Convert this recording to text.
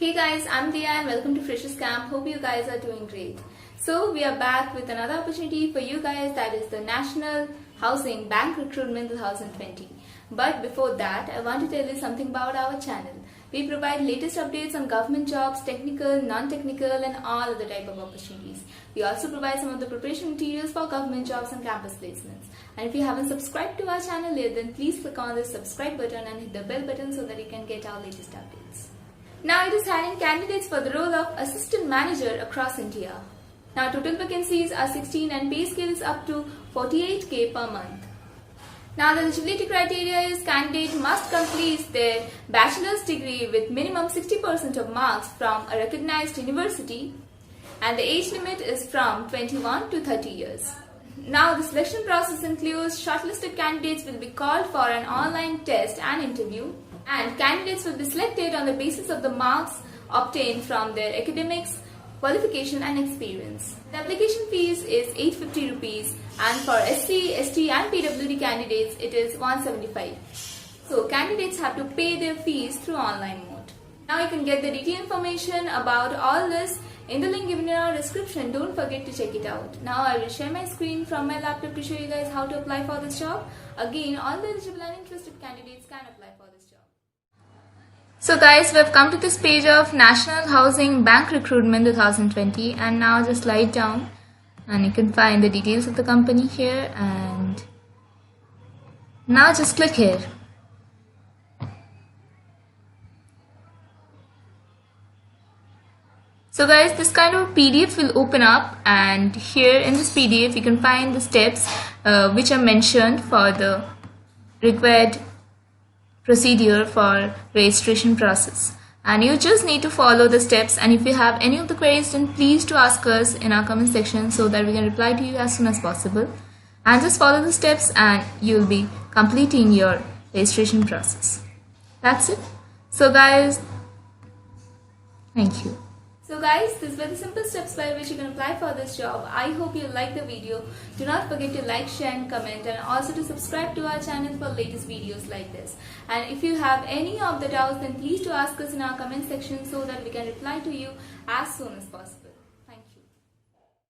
Hey guys, I'm Dia and welcome to Freshers Camp. Hope you guys are doing great. So we are back with another opportunity for you guys, that is the National Housing Bank Recruitment 2020. But before that, I want to tell you something about our channel. We provide latest updates on government jobs, technical, non-technical and all other type of opportunities. We also provide some of the preparation materials for government jobs and campus placements. And if you haven't subscribed to our channel yet, then please click on the subscribe button and hit the bell button so that you can get our latest updates. Now it is hiring candidates for the role of assistant manager across India. Now total vacancies are 16 and pay scale is up to 48k per month. Now the eligibility criteria is candidate must complete their bachelor's degree with minimum 60% of marks from a recognized university and the age limit is from 21 to 30 years. Now the selection process includes shortlisted candidates will be called for an online test and interview, and candidates will be selected on the basis of the marks obtained from their academics, qualification and experience. The application fees is 850 rupees and for SC, ST and PWD candidates it is 175. So candidates have to pay their fees through online mode. Now you can get the detailed information about all this in the link given in our description. Don't forget to check it out. Now I will share my screen from my laptop to show you guys how to apply for this job. Again, all the eligible and interested candidates can apply for this job. So guys, we have come to this page of National Housing Bank Recruitment 2020 and now just slide down and you can find the details of the company here and now just click here. So guys, this kind of PDF will open up and here in this PDF you can find the steps which are mentioned for the required procedure for registration process, and you just need to follow the steps. And if you have any of the queries, then please do ask us in our comment section so that we can reply to you as soon as possible, and just follow the steps and you'll be completing your registration process. That's it. So guys, thank you. So guys, these were the simple steps by which you can apply for this job. I hope you liked the video. Do not forget to like, share and comment, and also to subscribe to our channel for latest videos like this. And if you have any of the doubts, then please do ask us in our comment section so that we can reply to you as soon as possible.